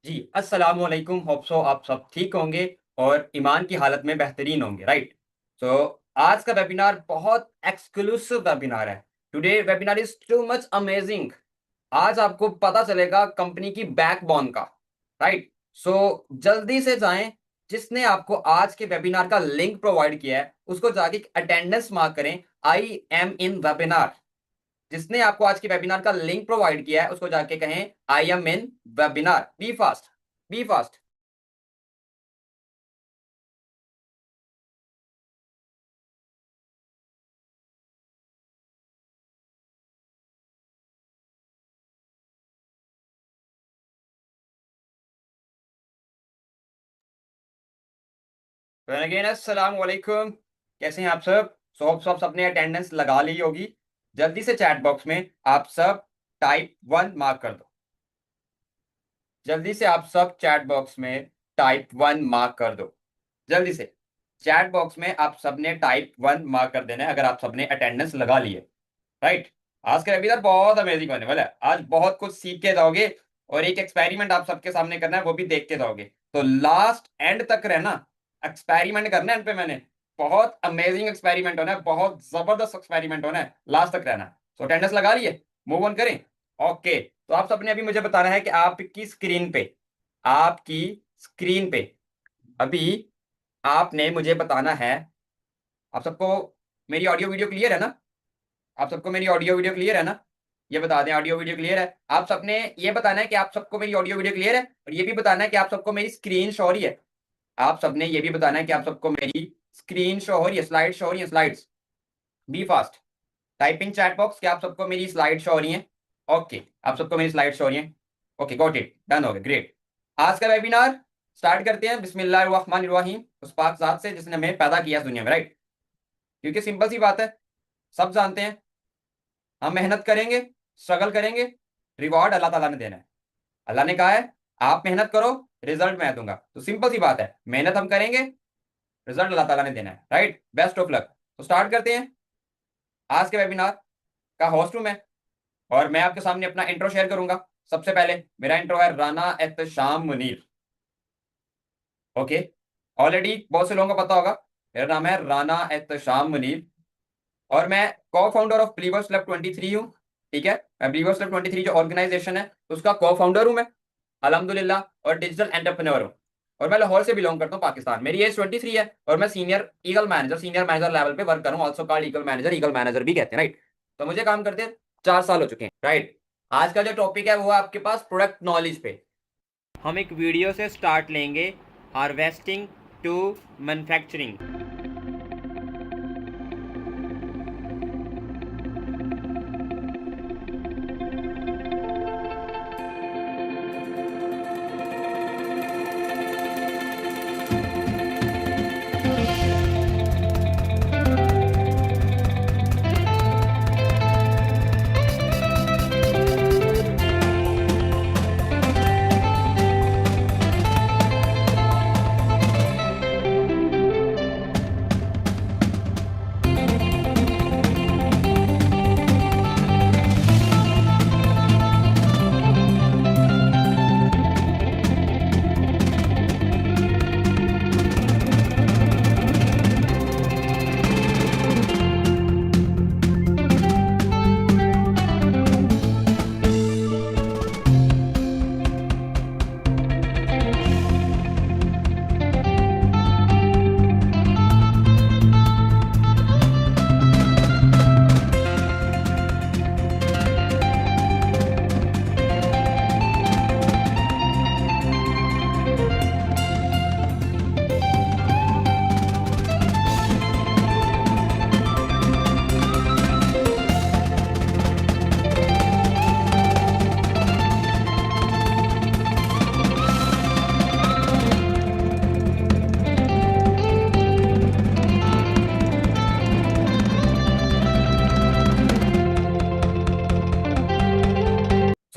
जी, अस्सलाम वालेकुम। Hope so आप सब ठीक होंगे और ईमान की हालत में बेहतरीन होंगे, राइट? सो आज का वेबिनार बहुत एक्सक्लूसिव वेबिनार है। Today webinar is too much amazing. आज आपको पता चलेगा कंपनी की बैकबोन का, राइट? सो जल्दी से जाएं। जिसने आपको आज के वेबिनार का लिंक प्रोवाइड किया है उसको जाके अटेंडेंस मार्क करें। आई एम इन वेबिनार। जिसने आपको आज के वेबिनार का लिंक प्रोवाइड किया है उसको जाके कहें I am in webinar. Be fast, be fast. Again अस्सलाम वालेकुम। कैसे हैं आप सब? सब सबने अटेंडेंस लगा ली होगी। जल्दी से चैट बॉक्स में आप सब टाइप 1 मार्क कर दो। जल्दी से आप सब चैट बॉक्स में टाइप 1 मार्क कर दो। जल्दी से चैट बॉक्स में आप सबने टाइप 1 मार्क कर देना है अगर आप सबने अटेंडेंस लगा ली है, राइट? आज का वेबिनार बहुत अमेजिंग होने वाला है। आज बहुत कुछ सीख के जाओगे और एक एक्सपेरिमेंट आप सबके सामने करना है, वो भी देख के जाओगे। तो लास्ट एंड तक रहना। एक्सपेरिमेंट करना है इन पे मैंने। बहुत अमेजिंग एक्सपेरिमेंट होना है, बहुत जबरदस्त एक्सपेरिमेंट होना है। लास्ट तक रहना। तो अटेंडेंस लगा लिए, मूव ऑन करें। ओके, तो आप सबने अभी मुझे बताना है कि आपकी स्क्रीन पे अभी आपने मुझे बताना है। आप सबको मेरी ऑडियो वीडियो क्लियर है ना? आप सबको मेरी ऑडियो वीडियो क्लियर है ना? ये बता दें, ऑडियो वीडियो क्लियर है। आप सबने ये बताना है कि आप सबको मेरी ऑडियो वीडियो क्लियर है और ये भी बताना है कि आप सबको मेरी स्क्रीन शो हो रही है। आप सबने ये भी बताना है कि आप सबको मेरी स्क्रीन शो हो रही है, स्लाइड शो हो रही है, slides. Be fast. Type in chat box कि आप सबको मेरी स्लाइड शो हो रही है। ओके, आप सबको मेरी स्लाइड शो हो रही है। ओके, गॉट इट, डन हो गया, ग्रेट। आज का वेबिनार स्टार्ट करते हैं बिस्मिल्लाहिर्रहमानिर्रहीम, उस पाक ज़ात से जिसने हमें पैदा किया इस दुनिया में, राइट? क्योंकि सिंपल सी बात है, सब जानते हैं हम मेहनत करेंगे, स्ट्रगल करेंगे, रिवॉर्ड अल्लाह ताला ने देना है। अल्लाह ने कहा है आप मेहनत करो, रिजल्ट मैं दूंगा। तो सिंपल सी बात है, मेहनत हम करेंगे, रिजल्ट अल्लाह ताला ने देना है, राइट? Best of luck. तो स्टार्ट करते हैं। आज के वेबिनार का होस्ट हूं मैं और मैं आपके सामने अपना इंट्रो शेयर करूंगा। सबसे पहले मेरा इंट्रो है राना एहतशाम मुनीर। ओके, ऑलरेडी बहुत से लोगों को पता होगा, मेरा नाम है राना एहतशाम मुनीर और मैं को फाउंडर ऑफ बिलीवर्स क्लब 23 हूँ। ठीक है, मैं बिलीवर्स क्लब 23 जो ऑर्गेनाइजेशन है उसका को फाउंडर हूँ मैं, अल्हम्दुलिल्लाह, और डिजिटल एंटरप्रेन्योर हूँ। और मैं लाहौर से बिलोंग करता हूँ, पाकिस्तान। मेरी एज 23 है और मैं सीनियर मैनेजर लेवल पे वर्क कर रहा हूँ। ऑल्सो कॉल्ड ईगल मैनेजर भी कहते हैं, राइट? तो मुझे काम करते 4 साल हो चुके हैं, राइट? आज का जो टॉपिक है वो है आपके पास प्रोडक्ट नॉलेज पे। हम एक वीडियो से स्टार्ट लेंगे, हार्वेस्टिंग टू मैन्युफैक्चरिंग।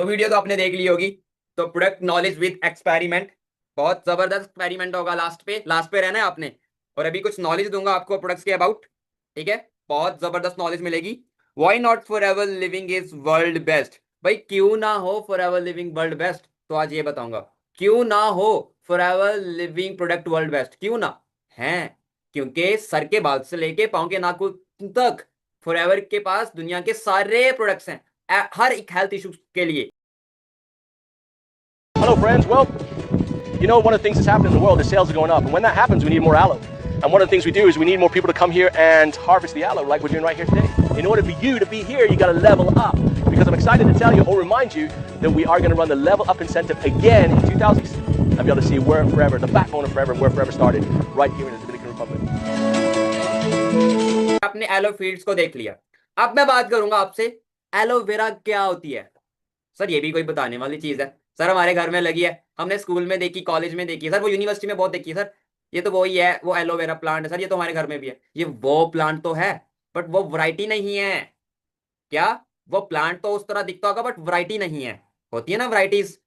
वीडियो तो आपने देख ली होगी। तो प्रोडक्ट नॉलेज विद एक्सपेरिमेंट, बहुत जबरदस्त एक्सपेरिमेंट होगा। लास्ट पे रहना है आपने। और अभी कुछ नॉलेज दूंगा आपको प्रोडक्ट्स के अबाउट, ठीक है? बहुत जबरदस्त नॉलेज मिलेगी। Why not for ever living is world best? भाई क्यों ना हो for ever living world best? तो आज ये बताऊंगा क्यों ना हो forever living product world best, क्यों ना है? क्योंकि सर के बाल से लेके पांव के नाखून तक फॉरएवर के पास दुनिया के सारे प्रोडक्ट्स हैं हर एक हेल्थ इशू के लिए। Hello friends, well, you know, one of the things that's happening in the world is sales are going up, and when that happens we need more aloe. And one of the things we do is we need more people to come here and harvest the aloe like we're doing right here today. In order for you to be here, you got to level up, because I'm excited to tell you or remind you that we are going to run the level up incentive again in 2000. I'll be able to see where Forever, the backbone of Forever, and where Forever started, right here in the Dominican Republic. आपने yellow fields को देख लिया, अब मैं बात करूंगा आपसे aloe vera क्या होती है। सर ये भी कोई बताने वाली चीज है? सर हमारे घर में लगी है, हमने स्कूल में देखी, कॉलेज में देखी, सर वो यूनिवर्सिटी में बहुत देखी है। सर ये तो वही है, वो एलोवेरा प्लांट है सर, ये तो हमारे घर में भी है। ये वो प्लांट तो है बट वो वैरायटी नहीं है। क्या? वो प्लांट तो उस तरह दिखता होगा बट वैरायटी नहीं है। होती है ना वैरायटीज,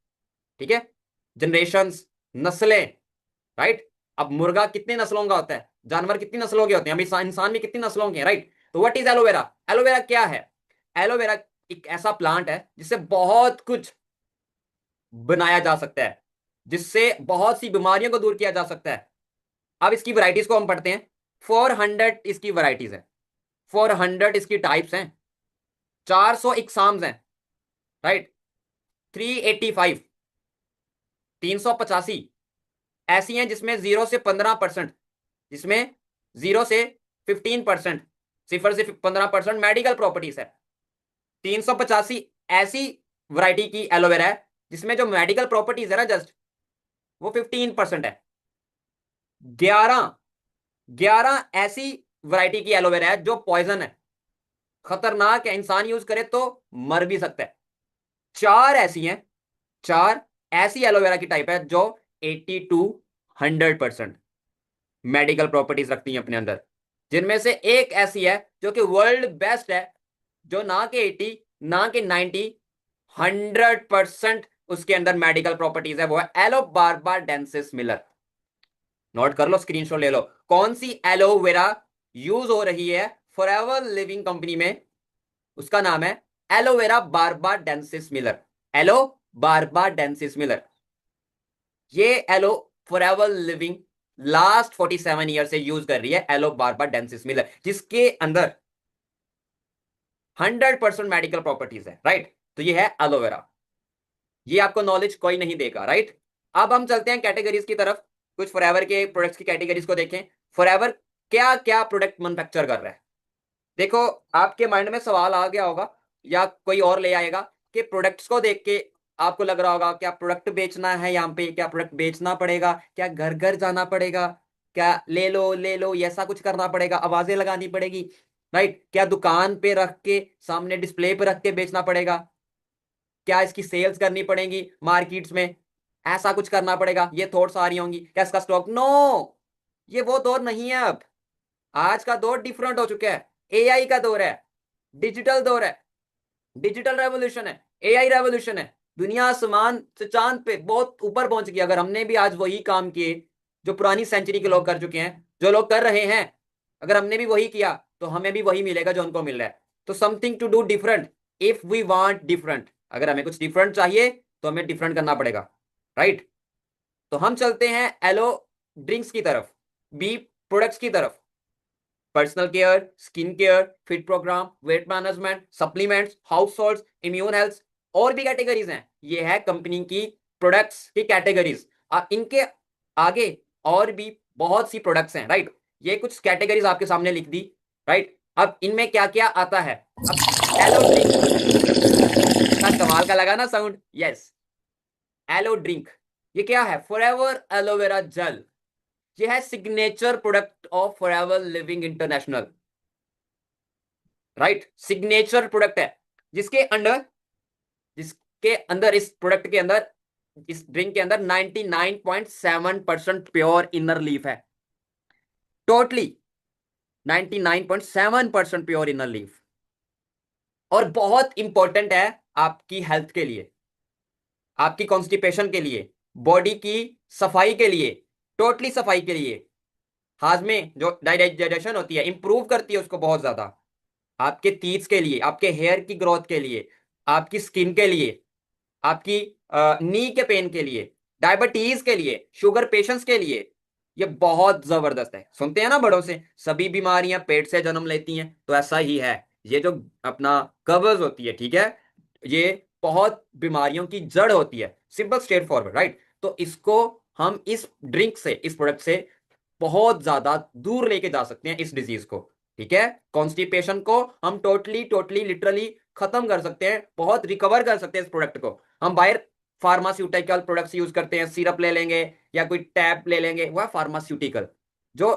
ठीक है, जनरेशंस, नस्लें, राइट। अब मुर्गा कितने नस्लों का होता है, जानवर कितनी नस्लों के होते हैं, अभी इंसान भी कितनी नस्लों के हैं, राइट। तो व्हाट इज एलोवेरा? एलोवेरा क्या है? एलोवेरा एक ऐसा प्लांट है जिससे बहुत कुछ बनाया जा सकता है, जिससे बहुत सी बीमारियों को दूर किया जा सकता है। अब इसकी वैरायटीज को हम पढ़ते हैं। 400 इसकी वैरायटीज है, 400 इसकी टाइप्स हैं, 400 इकसाम्स हैं, राइट। 385 385 ऐसी हैं जिसमें 0 से 15%, जिसमें 0 से 15%, 0 से 15% मेडिकल प्रॉपर्टीज है। 385 ऐसी वैरायटी की एलोवेरा है जिसमें जो मेडिकल प्रॉपर्टीज है ना जस्ट वो 15% है। 11 ऐसी वैरायटी की एलोवेरा है जो पॉइजन है, खतरनाक है, इंसान यूज करे तो मर भी सकता है। 4 ऐसी हैं, 4 ऐसी एलोवेरा की टाइप है जो 80 to 100% मेडिकल प्रॉपर्टीज रखती हैं अपने अंदर, जिनमें से एक ऐसी है जो कि वर्ल्ड बेस्ट है, जो ना कि 80 ना कि 90, 100% उसके अंदर मेडिकल प्रॉपर्टीज है, वो है एलो बार्बाडेंसिस मिलर। नोट कर लो, स्क्रीनशॉट ले लो। कौन सी एलोवेरा यूज हो रही है फॉरएवर लिविंग कंपनी में? उसका नाम है aloe vera barbadensis Miller, aloe barbadensis Miller. ये aloe Forever Living last 47 year से यूज कर रही है एलो बार्बाडेंसिस मिलर, जिसके अंदर 100% मेडिकल प्रॉपर्टीज है, राइट। तो ये है एलोवेरा, ये आपको नॉलेज कोई नहीं देगा, राइट। अब हम चलते हैं कैटेगरीज की तरफ, कुछ फॉरएवर के प्रोडक्ट्स की कैटेगरीज को देखें। फॉरएवर क्या क्या प्रोडक्ट मैन्युफैक्चर कर रहा है? देखो, आपके माइंड में सवाल आ गया होगा या कोई और ले आएगा कि प्रोडक्ट्स को देख के आपको लग रहा होगा क्या प्रोडक्ट बेचना है यहाँ पे, क्या प्रोडक्ट बेचना पड़ेगा, क्या घर घर जाना पड़ेगा, क्या ले लो ऐसा कुछ करना पड़ेगा, आवाजें लगानी पड़ेगी, राइट। क्या दुकान पे रख के सामने डिस्प्ले पे रख के बेचना पड़ेगा, क्या इसकी सेल्स करनी पड़ेगी मार्केट्स में, ऐसा कुछ करना पड़ेगा, ये थॉट्स आ रही होंगी। क्या इसका स्टॉक? नो, ये वो दौर नहीं है। अब आज का दौर डिफरेंट हो चुका है, एआई का दौर है, डिजिटल दौर है, डिजिटल रेवोल्यूशन है, एआई रेवोल्यूशन है। दुनिया आसमान से चांद पे बहुत ऊपर पहुंच गई। अगर हमने भी आज वही काम किए जो पुरानी सेंचुरी के लोग कर चुके हैं, जो लोग कर रहे हैं, अगर हमने भी वही किया तो हमें भी वही मिलेगा जो उनको मिल रहा है। तो something to do different if we want different. अगर हमें कुछ डिफरेंट चाहिए तो हमें डिफरेंट करना पड़ेगा, राइट। तो हम चलते हैं एलो ड्रिंक्स की तरफ, बी प्रोडक्ट्स की तरफ। Personal care, skin care, fit program, weight management, supplements, house holds, immune health, और भी कैटेगरीज हैं। ये है कंपनी की प्रोडक्ट्स की कैटेगरीज। इनके आगे और भी बहुत सी प्रोडक्ट्स हैं, राइट। ये कुछ कैटेगरीज आपके सामने लिख दी, राइट। अब इनमें क्या क्या आता है? अब एलो ड्रिंक, कमाल का लगा ना साउंड? Yes, yellow drink. ये क्या है? Forever aloe vera gel. ये है signature product of forever living international, right. Signature product है जिसके अंदर इस प्रोडक्ट के अंदर, इस ड्रिंक के अंदर 99.7% प्योर इनर लीफ है। टोटली 99.7% प्योर इनर लीफ, और बहुत इंपॉर्टेंट है आपकी हेल्थ के लिए, आपकी कॉन्स्टिपेशन के लिए, बॉडी की सफाई के लिए, टोटली सफाई के लिए। हाजमे जो डाइजेशन होती है इंप्रूव करती है उसको बहुत ज्यादा, आपके टीथ के लिए, आपके हेयर की ग्रोथ के लिए, आपकी स्किन के लिए, आपकी नी के पेन के लिए, डायबिटीज के लिए, शुगर पेशेंट्स के लिए ये बहुत जबरदस्त है। सुनते हैं ना बड़ों से, सभी बीमारियां पेट से जन्म लेती हैं, तो ऐसा ही है। ये जो अपना कब्ज होती है, ठीक है, ये बहुत बीमारियों की जड़ होती है, सिंपल स्ट्रेट फॉरवर्ड, राइट। तो इसको हम इस ड्रिंक से, इस प्रोडक्ट से बहुत ज्यादा दूर लेके जा सकते हैं इस डिजीज को, ठीक है। कॉन्स्टिपेशन को हम टोटली टोटली लिटरली खत्म कर सकते हैं, बहुत रिकवर कर सकते हैं इस प्रोडक्ट को। हम बाहर फार्मास्यूटिकल प्रोडक्ट्स यूज करते हैं, सिरप ले लेंगे या कोई टैब ले लेंगे, वह फार्मास्यूटिकल जो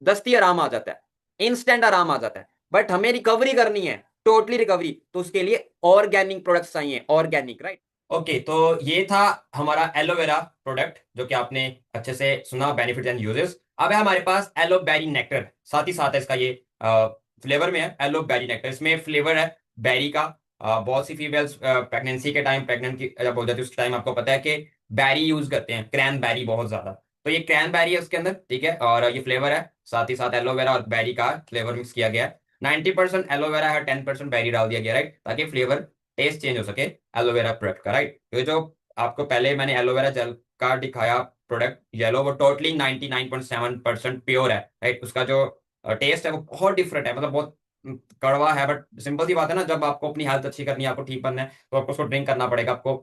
दस्ती आराम आ जाता है, इंस्टेंट आराम आ जाता है। बट हमें रिकवरी करनी है, टोटली रिकवरी, तो उसके लिए ऑर्गेनिक प्रोडक्ट्स चाहिए, ऑर्गेनिक, राइट। ओके, तो ये था हमारा एलोवेरा प्रोडक्ट जो कि आपने अच्छे से सुना, बेनिफिट्स एंड यूजेस। अब है हमारे पास एलोबेरी नेक्टर, साथ ही साथ है इसका ये फ्लेवर में है एलोबेरी नेक्टर। इसमें फ्लेवर है बेरी का। बहुत सी फीमेल्स प्रेगनेंसी के टाइम, प्रेग्नेंट की जब हो जाती है उस टाइम आपको पता है कि बेरी यूज करते हैं, क्रैन बेरी बहुत ज्यादा। तो ये क्रैन बेरी है उसके अंदर, ठीक है, और ये फ्लेवर है, साथ ही साथ एलोवेरा और बेरी का फ्लेवर मिक्स किया गया है। 90% एलोवेरा है, 10% बेरी डाल दिया गया, राइट, ताकि फ्लेवर टेस्ट चेंज हो सके एलोवेरा प्रोडक्ट का, राइट। तो जो आपको पहले मैंने एलोवेरा जेल का दिखाया प्रोडक्ट येलो, वो टोटली 99.7% प्योर है, राइट। उसका जो टेस्ट है वो बहुत डिफरेंट है, मतलब बहुत कड़वा है, बट सिंपल सी बात है ना, जब आपको अपनी हेल्थ अच्छी करनी है, आपको ठीक बनना है, तो आपको उसको ड्रिंक करना पड़ेगा, आपको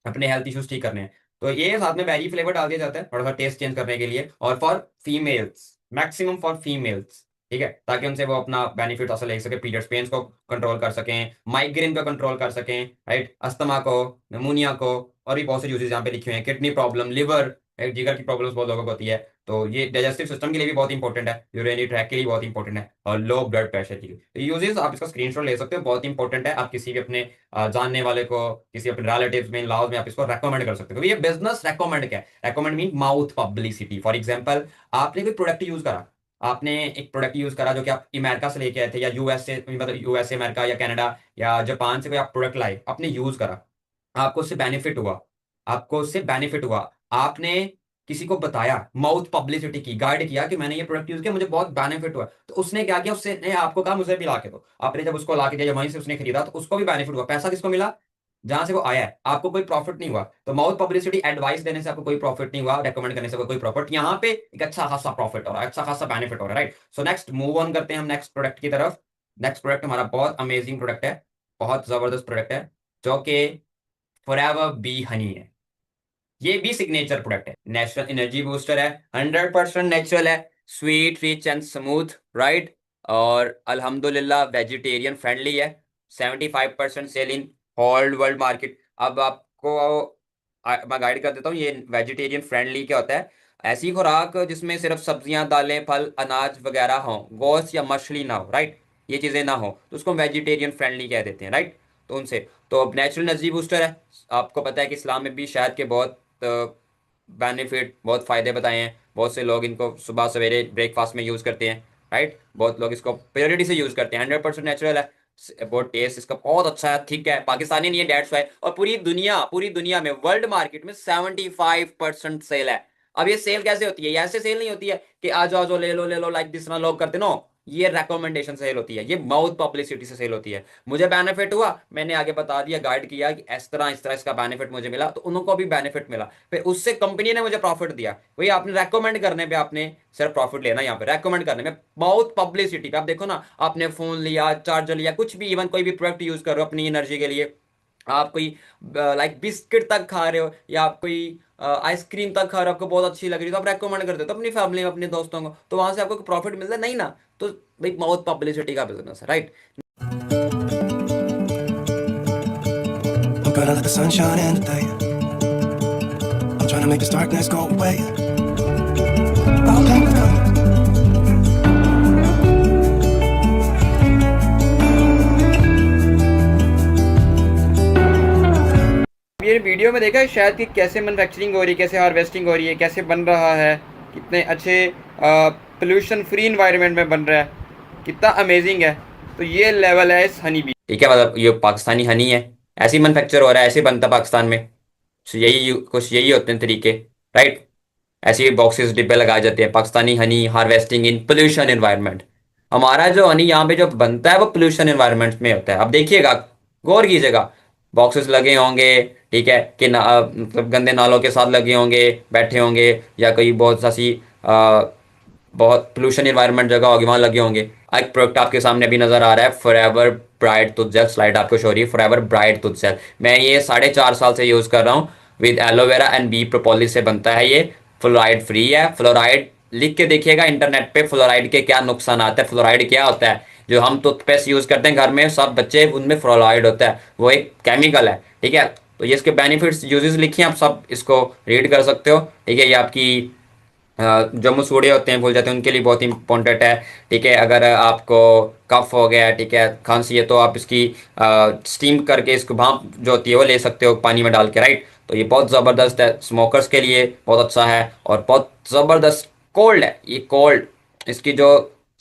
अपने हेल्थ इश्यूज ठीक करने हैं। तो ये साथ में बेरी फ्लेवर डाल दिया जाता है थोड़ा सा टेस्ट चेंज करने के लिए, और for females, maximum for females, ठीक है, ताकि उनसे वो अपना बेनिफिट हासिल ले सके, पीरियड्स पेन्स को कंट्रोल कर सकें, माइग्रेन को कंट्रोल कर सकें, राइट, अस्थमा को, निमोनिया को, और भी बहुत से यूजेस यहाँ पे लिखे हुए हैं, किडनी प्रॉब्लम, लिवर, जिगर की प्रॉब्लम्स बहुत लोगों को होती है, तो ये डाइजेस्टिव सिस्टम के लिए भी बहुत इंपॉर्टेंट है, यूरिनरी ट्रैक के लिए बहुत इंपॉर्टेंट है, और लो ब्लड प्रेशर के लिए। तो यूजेस आप इसका स्क्रीनशॉट ले सकते हो, बहुत इंपॉर्टेंट है। आप किसी भी अपने जानने वाले को, किसी अपने रिलेटिव्स में, लॉज में आप इसको रेकमेंड कर सकते हो। ये बिजनेस रेकमेंड क्या है? Recommend mean mouth publicity. For example, आपने कोई प्रोडक्ट यूज करा, आपने एक प्रोडक्ट यूज करा जो कि आप अमेरिका से लेके आए थे, या यूएसए, मतलब यूएसए, अमेरिका या कनाडा या जापान से कोई आप प्रोडक्ट लाए, आपने यूज करा, आपको उससे बेनिफिट हुआ, आपको उससे बेनिफिट हुआ, आपने किसी को बताया, माउथ पब्लिसिटी की, गाइड किया कि मैंने ये प्रोडक्ट यूज किया, मुझे बहुत बेनिफिट हुआ, तो उसने क्या किया, उससे ने आपको कहा मुझे भी ला के दो, आपने जब उसको ला के दिया, वहीं से उसने खरीदा, तो उसको भी बेनिफिट हुआ, पैसा किसको मिला? जहां से वो आया है, आपको कोई प्रॉफिट नहीं हुआ। तो माउथ पब्लिसिटी, एडवाइस देने से आपको कोई प्रॉफिट नहीं हुआ, रेकमेंड करने से कोई प्रॉफिट, यहाँ पे एक अच्छा खासा प्रॉफिट हो रहा है, अच्छा खासा बेनिफिट हो रहा है, right. So next move on करते हैं हम नेक्स्ट प्रोडक्ट की तरफ। नेक्स्ट प्रोडक्ट हमारा बहुत अमेजिंग प्रोडक्ट है, बहुत जबरदस्त प्रोडक्ट है, जो कि फॉरएवर बी हनी है। ये भी सिग्नेचर प्रोडक्ट है, नेचुरल एनर्जी बूस्टर है, 100% नेचुरल है, sweet, rich and smooth, right, और अल्हम्दुलिल्लाह वेजिटेरियन फ्रेंडली है। 75% sale in whole world market. अब आपको मैं गाइड कर देता हूँ, ये वेजिटेरियन फ्रेंडली क्या होता है? ऐसी खुराक जिसमें सिर्फ सब्जियां, दालें, फल, अनाज वगैरह हो, गोश्त या मछली ना हो, राइट, ये चीजें ना हो, तो उसको वेजिटेरियन फ्रेंडली कह देते हैं, राइट। तो उनसे, तो अब नेचुरल एनर्जी बूस्टर है। आपको पता है कि इस्लाम में भी शहद के बहुत बेनिफिट, बहुत फ़ायदे बताए हैं, बहुत से लोग इनको सुबह सवेरे ब्रेकफास्ट में यूज़ करते हैं, राइट, बहुत लोग इसको प्योरिटी से यूज़ करते हैं। 100% नेचुरल है, बहुत टेस्ट इसका बहुत अच्छा है, ठीक है, पाकिस्तानी नहीं है, डेट्स वाई। और पूरी दुनिया में, वर्ल्ड मार्केट में 75% सेल है। अब ये सेल कैसे होती है? ये ऐसे सेल नहीं होती है कि आ जाओ जो ले लो लाइक जिस तरह लोग करते नो, ये रेकमेंडेशन सेल होती है, ये माउथ पब्लिसिटी से सेल होती है। मुझे बेनिफिट हुआ, मैंने आगे बता दिया, गाइड किया कि इस तरह इसका बेनिफिट मुझे मिला, तो उनको भी बेनिफिट मिला, फिर उससे कंपनी ने मुझे प्रॉफिट दिया। वही आपने रेकमेंड करने पे आपने सिर्फ प्रॉफिट लेना, यहाँ पे रेकमेंड करने में, माउथ पब्लिसिटी पे। आप देखो ना, आपने फोन लिया, चार्जर लिया, कुछ भी, इवन कोई भी प्रोडक्ट यूज कर रहे हो अपनी एनर्जी के लिए, आप कोई लाइक बिस्किट तक खा रहे हो, या आप कोई आइसक्रीम तक खा रहे हो, आपको बहुत अच्छी लग रही है, तो आप रेकमेंड कर देते हो अपनी फैमिली में, अपने दोस्तों को, तो वहां से आपको प्रॉफिट मिलता है नहीं ना? तो भाई माउथ पब्लिसिटी का बिजनेस है, right. Gotta let the sun shine in today. I'm trying to make this darkness go away. I'll paint with color. ये वीडियो में देखा है शायद कि कैसे मैन्युफैक्चरिंग हो रही है, कैसे हार्वेस्टिंग हो रही है, कैसे बन रहा है, कितने अच्छे पोल्यूशन फ्री इन्वायरमेंट में बन रहा है, कितना अमेजिंग है। तो ये लेवल है इस हनी बी, ठीक है, मतलब ये पाकिस्तानी हनी है, ऐसे मैन्युफैक्चर हो रहा है, ऐसे बनता पाकिस्तान में। So कुछ यही होते हैं तरीके, राइट। ऐसे बॉक्सेस, डिब्बे लगाए जाते हैं, पाकिस्तानी हनी हार्वेस्टिंग इन पोल्यूशन एनवायरनमेंट। हमारा जो हनी यहाँ पे जो बनता है वो पोल्यूशन एनवायरनमेंट में होता है। अब देखिएगा, गौर कीजिएगा, बॉक्सेस लगे होंगे, ठीक है, कि मतलब गंदे नालों के साथ लगे होंगे, बैठे होंगे, या कोई बहुत सी बहुत पोल्यूशन इन्वायरमेंट जगह होगी वहां लगे होंगे। एक प्रोडक्ट आपके सामने अभी नजर आ रहा है, forever bright tooth gel, slide आपको शो हो रही है, फॉरएवर ब्राइट टूथ जेल। मैं ये 4.5 साल से यूज कर रहा हूँ, with aloe vera and B propolis से बनता है ये, फ्लोराइड फ्री है। फ्लोराइड लिख के देखिएगा इंटरनेट पे, फ्लोराइड के क्या नुकसान आते हैं, फ्लोराइड क्या होता है। जो हम टूथपेस्ट यूज करते हैं घर में सब बच्चे, उनमें फ्लोराइड होता है, वो एक केमिकल है, ठीक है। तो ये इसके बेनिफिट्स यूजेस लिखिए, आप सब इसको रीड कर सकते हो, ठीक है। ये आपकी जो मसूड़े होते हैं, भूल जाते हैं, उनके लिए बहुत इंपॉर्टेंट है, ठीक है। अगर आपको कफ हो गया, ठीक है, खांसी है, तो आप इसकी स्टीम करके इसको भाप जो होती है वो ले सकते हो पानी में डाल के, राइट। तो ये बहुत ज़बरदस्त है, स्मोकर्स के लिए बहुत अच्छा है, और बहुत ज़बरदस्त कोल्ड है ये, कोल्ड। इसकी जो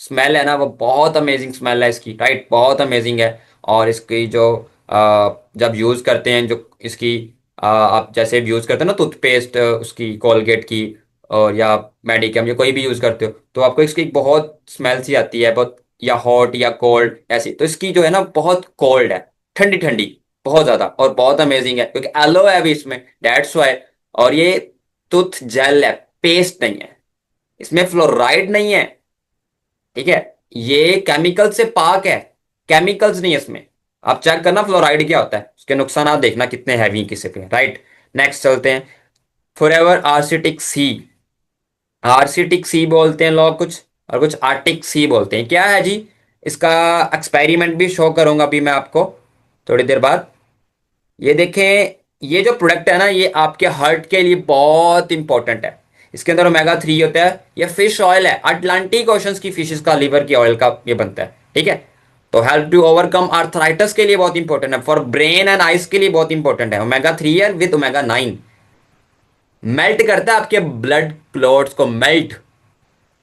स्मेल है ना, वो बहुत अमेजिंग स्मेल है इसकी, राइट, बहुत अमेजिंग है। और इसकी जो जब यूज़ करते हैं, जो इसकी आप जैसे यूज़ करते हैं ना टूथपेस्ट, उसकी कोलगेट की, और या मेडिकम या कोई भी यूज करते हो, तो आपको इसकी एक बहुत स्मेल सी आती है, बहुत, या हॉट या कोल्ड ऐसी। तो इसकी जो है ना बहुत कोल्ड है, ठंडी ठंडी, बहुत ज्यादा, और बहुत अमेजिंग है क्योंकि एलो है अभी इसमें, डेट्स वाई। और ये टूथ जेल है, पेस्ट नहीं है, इसमें फ्लोराइड नहीं है, ठीक है। ये केमिकल से पाक है, केमिकल्स नहीं है इसमें। आप चेक करना फ्लोराइड क्या होता है, उसके नुकसान आप देखना कितने हैवी किसी पे, राइट। नेक्स्ट चलते हैं, फॉरएवर आर्सिटिक सी। आर्सिटिक सी बोलते हैं लोग कुछ, और कुछ आर्टिक सी बोलते हैं, क्या है जी। इसका एक्सपेरिमेंट भी शो करूंगा अभी मैं आपको थोड़ी देर बाद। ये देखें, ये जो प्रोडक्ट है ना, ये आपके हार्ट के लिए बहुत इंपॉर्टेंट है। इसके अंदर ओमेगा 3 होता है, ये फिश ऑयल है, अटलांटिक ओशन की फिशेस का लिवर की ऑयल का ये बनता है, ठीक है। तो हेल्प टू ओवरकम आर्थराइटिस के लिए बहुत इंपॉर्टेंट है, फॉर ब्रेन एंड आइज के लिए बहुत इंपॉर्टेंट है। ओमेगा 3 है विद ओमेगा 9, मेल्ट करता है आपके ब्लड क्लॉट्स को, मेल्ट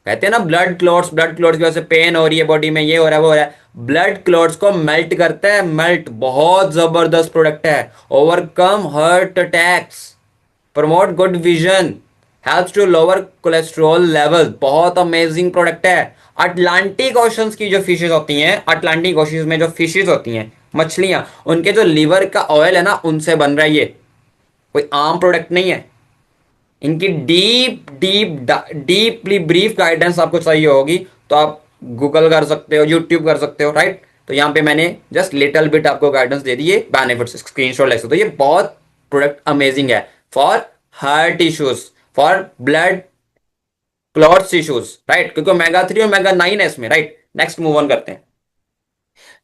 कहते हैं ना, ब्लड क्लॉट्स, ब्लड क्लॉट्स की वजह से पेन हो रही है बॉडी में, ये हो रहा है वो हो रहा है, ब्लड क्लॉट्स को मेल्ट करता है, मेल्ट, बहुत जबरदस्त प्रोडक्ट है। Overcome heart attacks, promote good vision, helps to lower cholesterol level, बहुत अमेजिंग प्रोडक्ट है। अटलांटिक ओशंस की जो फिशेज होती हैं, अटलांटिक ओशंस में जो फिशेज होती हैं, मछलियां, उनके जो लिवर का ऑयल है ना, उनसे बन रहा है ये, कोई आम प्रोडक्ट नहीं है। इनकी deep deep deeply brief guidance आपको चाहिए होगी तो आप गूगल कर सकते हो, यूट्यूब कर सकते हो, राइट। तो यहाँ पे मैंने जस्ट लिटिल बिट आपको गाइडेंस दे दी है, बेनिफिट्स स्क्रीनशॉट ले सकते हो। तो ये बहुत प्रोडक्ट अमेजिंग है for heart issues, for blood clots issues, right, क्योंकि ओमेगा 3 ओमेगा 9 है इसमें, राइट। नेक्स्ट मूव ऑन करते हैं।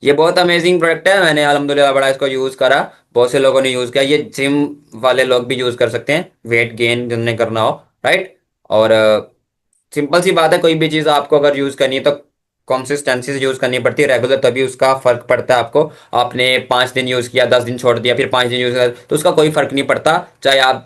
ये बहुत अमेजिंग प्रोडक्ट है, मैंने अल्हम्दुलिल्लाह बड़ा इसको यूज करा, बहुत से लोगों ने यूज किया, ये जिम वाले लोग भी यूज कर सकते हैं, वेट गेन जिन्हें करना हो, राइट। और सिंपल सी बात है, कोई भी चीज़ आपको अगर यूज करनी है तो कंसिस्टेंसी से यूज करनी पड़ती है, रेगुलर, तभी उसका फर्क पड़ता है आपको। आपने 5 दिन यूज किया, 10 दिन छोड़ दिया, फिर 5 दिन यूज किया, तो उसका कोई फर्क नहीं पड़ता, चाहे आप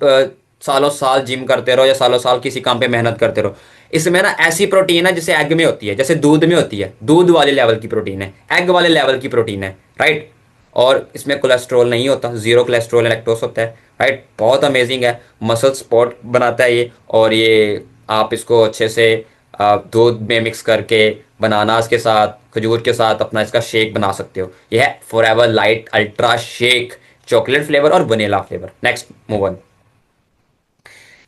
सालों साल जिम करते रहो या सालों साल किसी काम पे मेहनत करते रहो। इसमें ना ऐसी प्रोटीन है जैसे एग में होती है, जैसे दूध में होती है, दूध वाले लेवल की प्रोटीन है, एग वाले लेवल की प्रोटीन है, राइट। और इसमें कोलेस्ट्रॉल नहीं होता, जीरो कोलेस्ट्रॉल लैक्टोस होता है, राइट। बहुत अमेजिंग है, मसल सपोर्ट बनाता है ये। और ये आप इसको अच्छे से दूध में मिक्स करके, बनानास के साथ, खजूर के साथ अपना इसका शेक बना सकते हो। यह है Forever Lite Ultra shake, chocolate flavour और vanilla flavour. Next move on.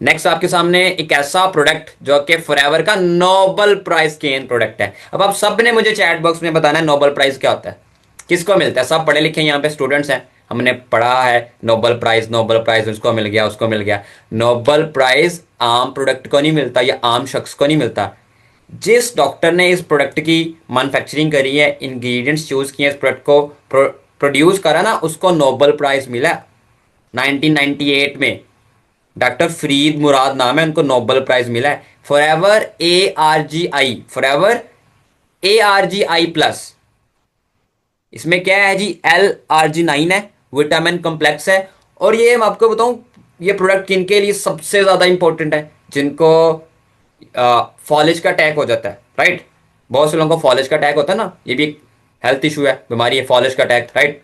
Next आपके सामने एक ऐसा प्रोडक्ट जो कि फॉरएवर का नोबेल प्राइज गेन प्रोडक्ट है। अब आप सब ने मुझे चैट बॉक्स में बताना है नोबेल प्राइज क्या होता है, किसको मिलता है। सब पढ़े लिखे यहाँ पे स्टूडेंट्स हैं, हमने पढ़ा है नोबेल प्राइज, नोबेल प्राइज उसको मिल गया, उसको मिल गया। नोबेल प्राइज आम प्रोडक्ट को नहीं मिलता या आम शख्स को नहीं मिलता। जिस डॉक्टर ने इस प्रोडक्ट की मैन्युफैक्चरिंग करी है, इंग्रेडिएंट्स चूज किए, इस प्रोडक्ट को प्रोड्यूस करा ना, उसको नोबेल प्राइज मिला 1998 में। डॉक्टर फरीद मुराद नाम है, उनको नोबेल प्राइज मिला है। फॉरएवर ARGI, फॉरएवर ARGI+, इसमें क्या है जी, L-arginine है, विटामिन कॉम्प्लेक्स है। और ये मैं आपको बताऊं, ये प्रोडक्ट किनके लिए सबसे ज्यादा इंपॉर्टेंट है, जिनको फॉलेज का अटैक हो जाता है, राइट। बहुत से लोगों को फॉलेज का अटैक होता है ना, ये भी एक हेल्थ इशू है, बीमारी है फॉलेज का अटैक, राइट।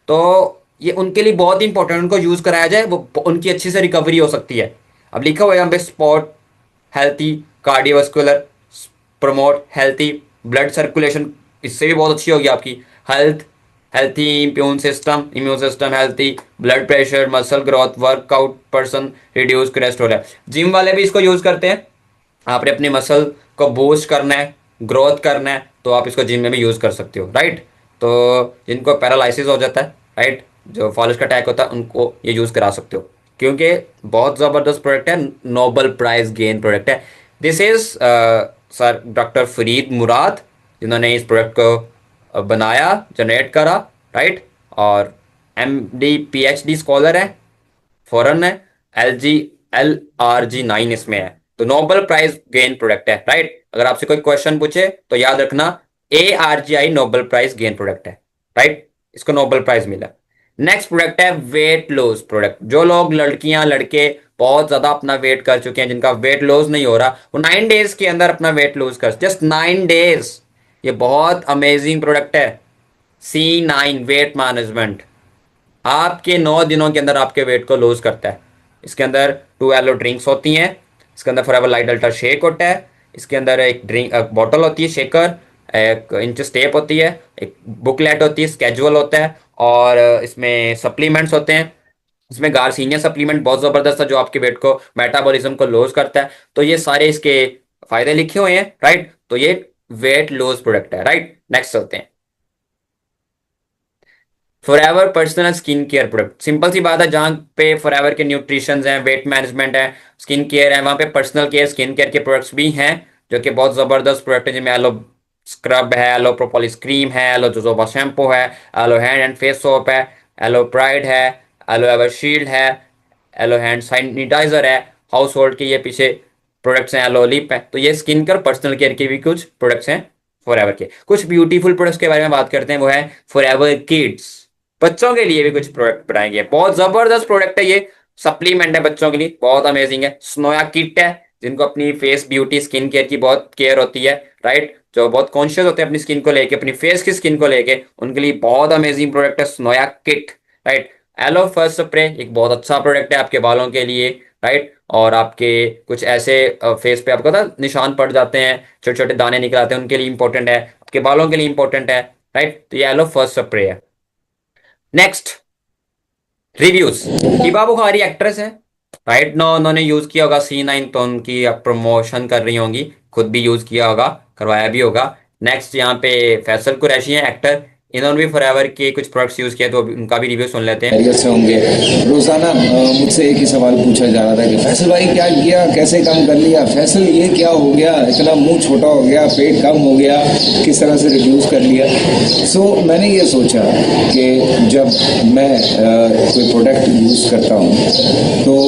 तो ये उनके लिए बहुत इंपॉर्टेंट, उनको यूज कराया जाए, वो उनकी अच्छी से रिकवरी हो सकती है। अब लिखा हुआ है यहाँ पे, spot healthy cardiovascular, promote healthy blood circulation, इससे भी बहुत अच्छी होगी आपकी health, healthy immune system, healthy blood pressure, muscle growth, workout person, reduce cholesterol है। जिम वाले भी इसको यूज करते हैं। आपने अपनी मसल को बूस्ट करना है, ग्रोथ करना है, तो आप इसको जिम में भी यूज कर सकते हो, राइट। तो जिनको पैरालिसिस हो जाता है, राइट, जो फॉलिस का अटैक होता है, उनको ये यूज करा सकते हो, क्योंकि बहुत जबरदस्त प्रोडक्ट है, नोबेल प्राइज गेन प्रोडक्ट है। This is sir doctor Ferid Murad, जिन्होंने इस प्रोडक्ट को बनाया, जनरेट करा, राइट, और MD PhD स्कॉलर है, फॉरन है, LRG 9 इसमें है, तो नोबेल प्राइज गेन प्रोडक्ट है, राइट। अगर आपसे कोई क्वेश्चन पूछे तो याद रखना ARGI Nobel prize gain product है, राइट, इसको नोबेल प्राइज मिला। नेक्स्ट प्रोडक्ट है वेट लॉस प्रोडक्ट। जो लोग, लड़कियां लड़के बहुत ज्यादा अपना वेट कर चुके हैं, जिनका वेट लॉस नहीं हो रहा, वो 9 डेज के अंदर अपना वेट लॉस कर, जस्ट 9 डेज। ये बहुत अमेजिंग प्रोडक्ट है। C9 वेट मैनेजमेंट आपके 9 दिनों के अंदर आपके वेट को लूज करता है। इसके अंदर 2 येलो ड्रिंक्स होती हैं, इसके अंदर फॉरएवर लाइट अल्ट्रा शेक होता है, इसके अंदर एक ड्रिंक बॉटल होती है शेकर, एक इंच टेप होती है, एक बुकलेट होती है, स्केजुअल होता है, और इसमें सप्लीमेंट्स होते हैं। इसमें गार्सिनिया सप्लीमेंट बहुत ज़बरदस्त है, जो आपके वेट को, मेटाबॉलिज्म को लूज करता है। तो ये सारे इसके फायदे लिखे हुए हैं, राइट। तो ये वेट लूज प्रोडक्ट है, राइट। नेक्स्ट चलते हैं, Forever personal skin care product. Simple सी बात है, जहां पे फॉरएवर के न्यूट्रिशंस हैं, वेट मैनेजमेंट है, स्किन केयर है, वहां पे पर्सनल केयर, स्किन केयर के प्रोडक्ट्स भी हैं, जो कि बहुत जबरदस्त प्रोडक्ट है, जिनमें एलो स्क्रब है, एलो प्रोपोलिस क्रीम है, एलो जोजोबा शैम्पू है, aloe hand and face soap है, एलो प्राइड है, एलो एवर शील्ड है, एलो हैंड सैनिटाइजर है, हाउस होल्ड के ये पीछे प्रोडक्ट्स हैं, एलो लिप है। तो ये स्किन केयर, पर्सनल केयर के भी कुछ प्रोडक्ट्स हैं फॉरएवर के। कुछ ब्यूटीफुल प्रोडक्ट्स के बारे में बात करते हैं, वो है फॉरएवर किड्स। बच्चों के लिए भी कुछ प्रोडक्ट बनाएंगे, बहुत जबरदस्त प्रोडक्ट है ये, सप्लीमेंट है बच्चों के लिए, बहुत अमेजिंग है। स्नोया किट है, जिनको अपनी फेस ब्यूटी स्किन केयर की बहुत केयर होती है, राइट, जो बहुत कॉन्शियस होते हैं अपनी स्किन को लेके, अपनी फेस की स्किन को लेके, उनके लिए बहुत अमेजिंग प्रोडक्ट है Sonya kit, right. Aloe first spray एक बहुत अच्छा प्रोडक्ट है आपके बालों के लिए, राइट, और आपके कुछ ऐसे फेस पे आपको पता निशान पड़ जाते हैं, छोटे छोटे दाने निकल आते हैं, उनके लिए इंपॉर्टेंट है, आपके बालों के लिए इंपॉर्टेंट है, राइट। तो ये एलो फर्स्ट स्प्रे है। Next reviews, Hiba Bukhari actress है, राइट नो, उन्होंने यूज किया होगा C9, तो उनकी अब प्रमोशन कर रही होंगी, खुद भी यूज किया होगा, करवाया भी होगा। नेक्स्ट यहाँ पे फैसल कुरैशी है एक्टर, इन्होंने भी फॉरएवर के कुछ प्रोडक्ट्स यूज किए, तो उनका भी रिव्यू सुन लेते हैं। खैरियत से होंगे। रोजाना मुझसे एक ही सवाल पूछा जा रहा था कि फैसल भाई क्या किया, कैसे काम कर लिया, फैसल ये क्या हो गया, इतना मुंह छोटा हो गया, पेट कम हो गया, किस तरह से रिड्यूस कर लिया। सो मैंने ये सोचा कि जब मैं कोई प्रोडक्ट यूज़ करता हूँ तो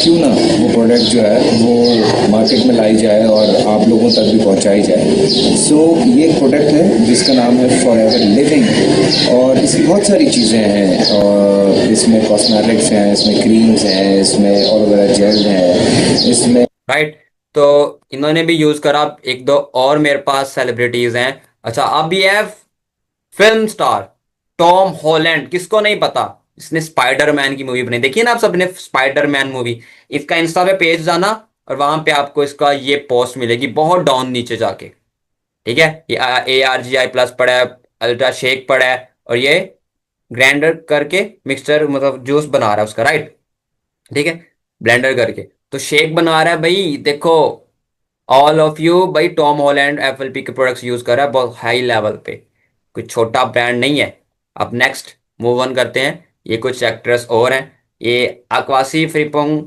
क्यों ना वो प्रोडक्ट जो है वो मार्केट में लाई जाए और आप लोगों तक भी पहुँचाई जाए। सो ये एक प्रोडक्ट है जिसका नाम है फॉरएवर लिविंग, और इसकी बहुत सारी चीज़ें हैं, और इसमें कॉस्मेटिक्स हैं, इसमें क्रीम्स हैं, इसमें एलोवेरा जेल है, इसमें, राइट। तो इन्होंने भी यूज करा। एक दो और मेरे पास सेलिब्रिटीज हैं। अच्छा, अब ये है फिल्म स्टार टॉम हॉलैंड, किसको नहीं पता, इसने स्पाइडरमैन की मूवी बनाई, देखिए ना आप सबने स्पाइडरमैन मूवी। इसका इंस्टा पे पेज जाना और वहां पे आपको इसका ये पोस्ट मिलेगी, बहुत डाउन नीचे जाके, ठीक है। ये ARGI+ पड़ा है, अल्ट्रा शेक पड़ा है, और ये ग्राइंडर करके मिक्सचर मतलब जूस बना रहा है उसका, राइट, ठीक है, ब्लेंडर करके तो शेक बना रहा है भाई। देखो ऑल ऑफ यू भाई, टॉम हॉलैंड FLP के प्रोडक्ट्स यूज कर रहा है बहुत हाई लेवल पे, कोई छोटा ब्रांड नहीं है। अब नेक्स्ट मूव ऑन करते हैं, ये कुछ एक्ट्रेस और हैं। ये आक्वासी फ्रीपोंग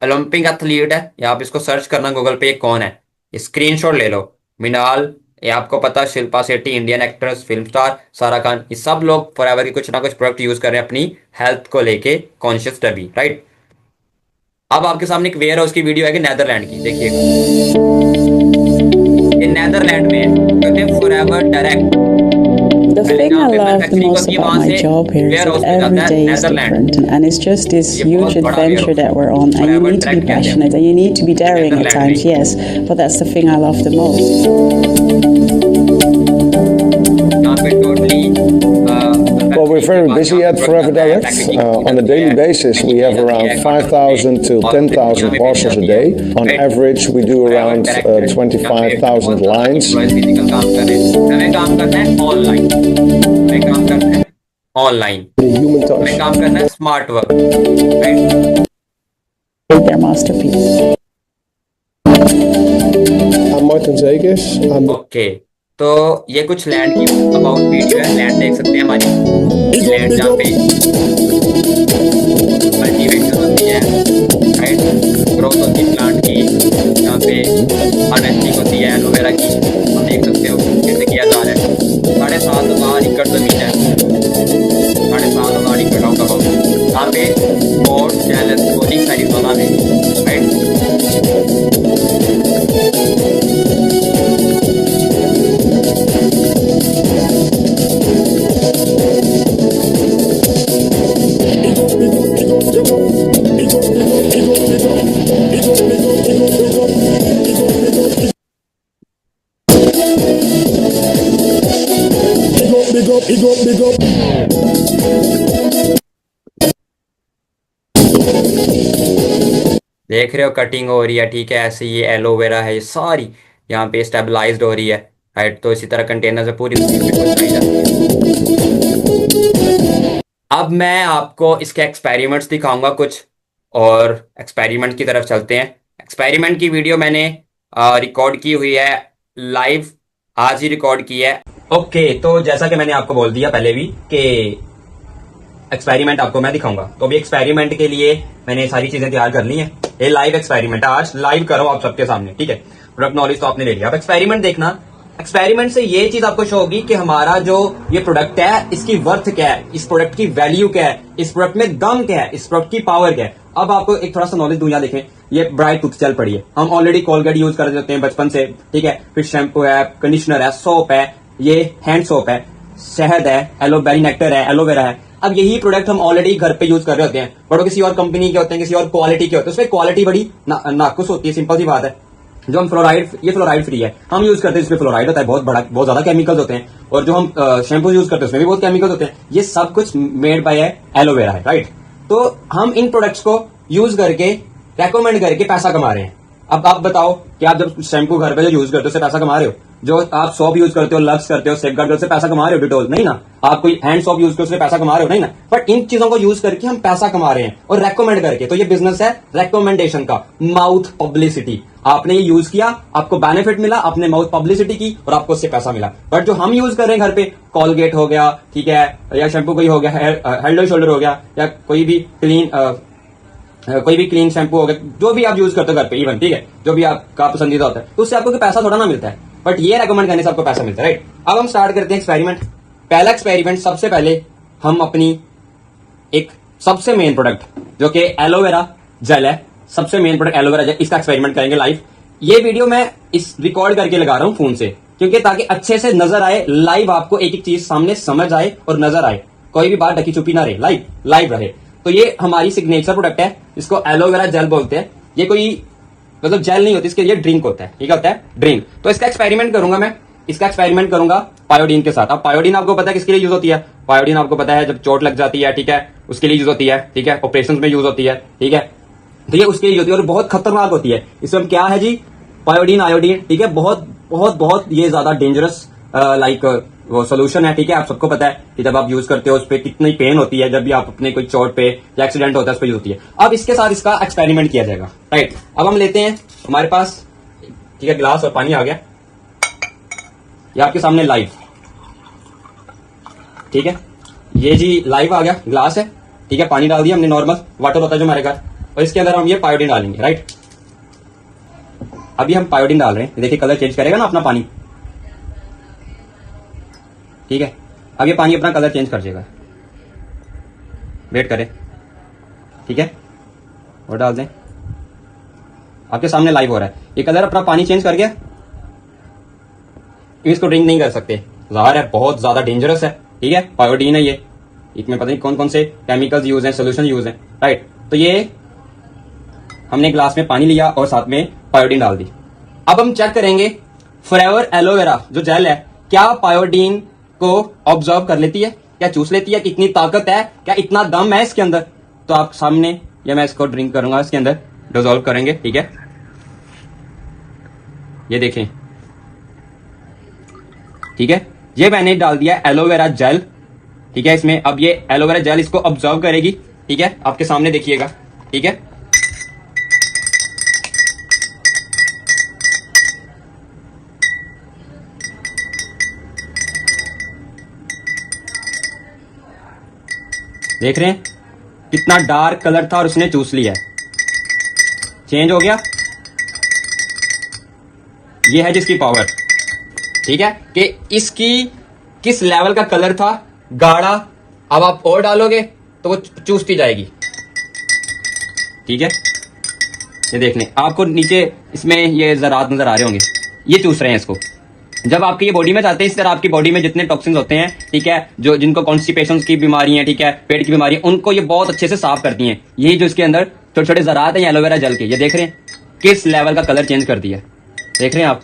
ओलंपिक एथलीट है, या आप इसको सर्च करना गूगल पे, ये कौन है, ये स्क्रीनशॉट ले लो। मिनाल, ये आपको पता, Shilpa Shetty Indian actress, film star, सारा खान, ये सब लोग फॉरएवर के कुछ ना कुछ प्रोडक्ट यूज कर रहे हैं अपनी हेल्थ को लेके, कॉन्शियस तभी, राइट। अब आपके सामने एक वेयर हाउस की वीडियो है नेदरलैंड की, देखिएगा, ये नेदरलैंड में है, कहते हैं forever direct. The thing I love the most about my job here is that every day is different, and it's just this huge adventure that we're on, and you need to be passionate and you need to be daring at times, yes, but that's the thing I love the most. Well, we're very busy at Forever Direct. On a daily basis, we have around 5,000 to 10,000 parcels a day. On average, we do around 25,000 lines. Online, The human touch. काम करना है smart work, right. their masterpiece. I'm Martin Zegers. I'm the okay, तो ये कुछ land की about video है। Land देख सकते हैं हमारी लैंड जहाँ पे कल्टीवेशन होती है, राइट, ग्रोथ होती है प्लांट की, जहाँ पे हार्वेस्टिंग होती है एलोवेरा की। हम देख सकते हो कैसे किया जा रहा है। 7,500 एकड़ जमीन है, 7,500 एकड़ राउंड अबाउट, यहाँ पे पोर्ट चैलेंज कोनिक्स एरिज़ोना में, राइट। big up. देख रहे हो कटिंग हो रही है, ठीक है। ऐसे ये एलोवेरा है, ये सारी यहाँ पे स्टेबलाइज्ड हो रही है, राइट। तो इसी तरह कंटेनर से पूरी जाती है। अब मैं आपको इसके एक्सपेरिमेंट्स दिखाऊंगा कुछ, और एक्सपेरिमेंट की तरफ चलते हैं। एक्सपेरिमेंट की वीडियो मैंने रिकॉर्ड की हुई है लाइव, आज ही रिकॉर्ड की है। ओके, तो जैसा कि मैंने आपको बोल दिया पहले भी कि एक्सपेरिमेंट आपको मैं दिखाऊंगा, तो अभी एक्सपेरिमेंट के लिए मैंने सारी चीजें तैयार कर ली हैं। ये लाइव एक्सपेरिमेंट आज लाइव करो आप सबके सामने, ठीक है। प्रोडक्ट नॉलेज तो आपने ले लिया, अब एक्सपेरिमेंट देखना। एक्सपेरिमेंट से ये चीज आपको शो होगी कि हमारा जो ये प्रोडक्ट है इसकी वर्थ क्या है, इस प्रोडक्ट की वैल्यू क्या है, इस प्रोडक्ट में दम क्या है, इस प्रोडक्ट की पावर क्या है। अब आपको एक थोड़ा सा नॉलेज दूंगा, देखें ये ब्राइट टूथ जेल पड़ी है, हम ऑलरेडी कोलगेट यूज कर देते हैं बचपन से, ठीक है। फिर शैम्पू है, कंडीशनर है, सोप है, ये हैंड सोप है, शहद है, एलोबेरी नेक्टर है, एलोवेरा है। अब यही प्रोडक्ट हम ऑलरेडी घर पे यूज कर रहे होते हैं, बट वो किसी और कंपनी के होते हैं, किसी और क्वालिटी के होते हैं, उसमें क्वालिटी बड़ी नाकुस होती है। सिंपल सी बात है। जो हम फ्लोराइड, ये फ्लोराइड फ्री है, हम यूज करते हैं, इसमें फ्लोराइड होता है, बहुत ज्यादा केमिकल्स होते हैं। और जो हम शैम्पू यूज करते हैं उसमें भी बहुत केमिकल्स होते हैं। ये सब कुछ मेड बाय एलोवेरा है, राइट। तो हम इन प्रोडक्ट्स को यूज करके, रेकमेंड करके पैसा कमा रहे हैं। अब आप बताओ कि आप जब शैम्पू घर पे जो यूज करते हो उससे पैसा कमा रहे हो? जो आप सोप यूज करते हो, लक्स करते हो, सेफगार्ड से पैसा कमा रहे हो? डिटोल नहीं ना। आप कोई हैंड सोप यूज करते हो उससे पैसा कमा रहे हो? नहीं ना। बट इन चीजों को यूज करके हम पैसा कमा रहे हैं, और रेकमेंड करके। तो ये बिजनेस है रेकमेंडेशन का, माउथ पब्लिसिटी। आपने ये यूज किया, आपको बेनिफिट मिला, आपने माउथ पब्लिसिटी की और आपको उससे पैसा मिला। बट जो हम यूज कर रहे हैं घर पे, कॉलगेट हो गया, ठीक है, या शैम्पू कोई हो गया, हेड एंड शोल्डर हो गया, या कोई भी क्लीन शैम्पू हो गया, जो भी आप यूज करते हो घर पे, इवन, ठीक है, जो भी आपका पसंदीदा होता है, तो उससे आपको पैसा थोड़ा ना मिलता है, बट ये रेकमेंड करने से आपको पैसा मिलता है, राइट। अब हम स्टार्ट करते हैं एक्सपेरिमेंट। पहला एक्सपेरिमेंट, सबसे पहले हम अपनी एक सबसे मेन प्रोडक्ट जो कि एलोवेरा जेल है, सबसे मेन प्रोडक्ट एलोवेरा जेल, इसका एक्सपेरिमेंट करेंगे लाइव। ये वीडियो मैं इस रिकॉर्ड करके लगा रहा हूं फोन से, क्योंकि ताकि अच्छे से नजर आए, लाइव आपको एक एक चीज सामने समझ आए और नजर आए, कोई भी बात ढकी छुपी ना रहे, लाइव रहे। तो ये हमारी सिग्नेचर प्रोडक्ट है, इसको एलोवेरा जेल बोलते हैं। ये कोई मतलब जेल नहीं होती, इसके लिए ड्रिंक होता है, ठीक होता है, ड्रिंक। तो इसका एक्सपेरिमेंट करूंगा मैं, इसका एक्सपेरिमेंट करूंगा पायोडीन के साथ। अब पायोडीन आपको पता है किसके लिए यूज होती है? पायोडीन आपको पता है जब चोट लग जाती है, ठीक है, उसके लिए यूज होती है, ठीक है, ऑपरेशन में यूज होती है, ठीक है। तो ये उसके लिए यूज होती है और बहुत खतरनाक होती है। इसमें क्या है जी, पायोडीन, आयोडीन, ठीक है, बहुत बहुत बहुत ये ज्यादा डेंजरस लाइक वो सोल्यूशन है, ठीक है। आप सबको पता है कि जब आप यूज करते हो उस पर कितनी पेन होती है, जब भी आप अपने कोई चोट पे या एक्सीडेंट होता है उस पर यूज होती है। अब इसके साथ इसका एक्सपेरिमेंट किया जाएगा, राइट। अब हम लेते हैं, हमारे पास, ठीक है, गिलास और पानी आ गया, ये आपके सामने लाइव, ठीक है, ये जी लाइव आ गया, ग्लास है, ठीक है, पानी डाल दिया हमने, नॉर्मल वाटर होता है जो हमारे घर, और इसके अंदर हम ये पायोडीन डालेंगे, राइट। अभी हम पायोडीन डाल रहे हैं, देखिए कलर चेंज करेगा ना अपना पानी, ठीक है। अब ये पानी अपना कलर चेंज कर देगा, वेट करें, ठीक है, और डाल दें, आपके सामने लाइव हो रहा है, ये कलर अपना पानी चेंज कर गया। इसको ड्रिंक नहीं कर सकते, ज़ाहिर है बहुत ज्यादा डेंजरस है, ठीक है, पायोडीन है ये, इसमें पता नहीं कौन कौन से केमिकल्स यूज हैं, सोल्यूशन यूज हैं, राइट। तो ये हमने ग्लास में पानी लिया और साथ में पायोडीन डाल दी। अब हम चेक करेंगे फॉरएवर एलोवेरा जो जेल है, क्या पायोडीन को ऑब्जर्व कर लेती है, क्या चूस लेती है, कितनी ताकत है, क्या इतना दम है इसके अंदर। तो आप सामने, या मैं इसको ड्रिंक करूंगा, इसके अंदर डिसॉल्व करेंगे, ठीक है, ये देखें, ठीक है, ये मैंने डाल दिया एलोवेरा जेल, ठीक है। इसमें अब ये एलोवेरा जेल इसको ऑब्जर्व करेगी, ठीक है, आपके सामने देखिएगा, ठीक है। देख रहे हैं कितना डार्क कलर था और उसने चूस लिया है, चेंज हो गया। ये है जिसकी पावर, ठीक है, कि इसकी किस लेवल का कलर था, गाढ़ा। अब आप और डालोगे तो वो चूसती जाएगी, ठीक है। ये देख लें, आपको नीचे इसमें ये ज़रात नजर आ रहे होंगे, ये चूस रहे हैं इसको। जब आपकी ये बॉडी में जाते हैं, इस तरह आपकी बॉडी में जितने टॉक्सिन्स होते हैं, ठीक है, जो जिनको कॉन्स्टिपेशन की बीमारी है, ठीक है, पेट की बीमारी है, उनको ये बहुत अच्छे से साफ करती हैं। यही जो इसके अंदर छोटे छोटे ज़रात हैं एलोवेरा जेल के, ये देख रहे हैं किस लेवल का कलर चेंज कर दिया, देख रहे हैं आप।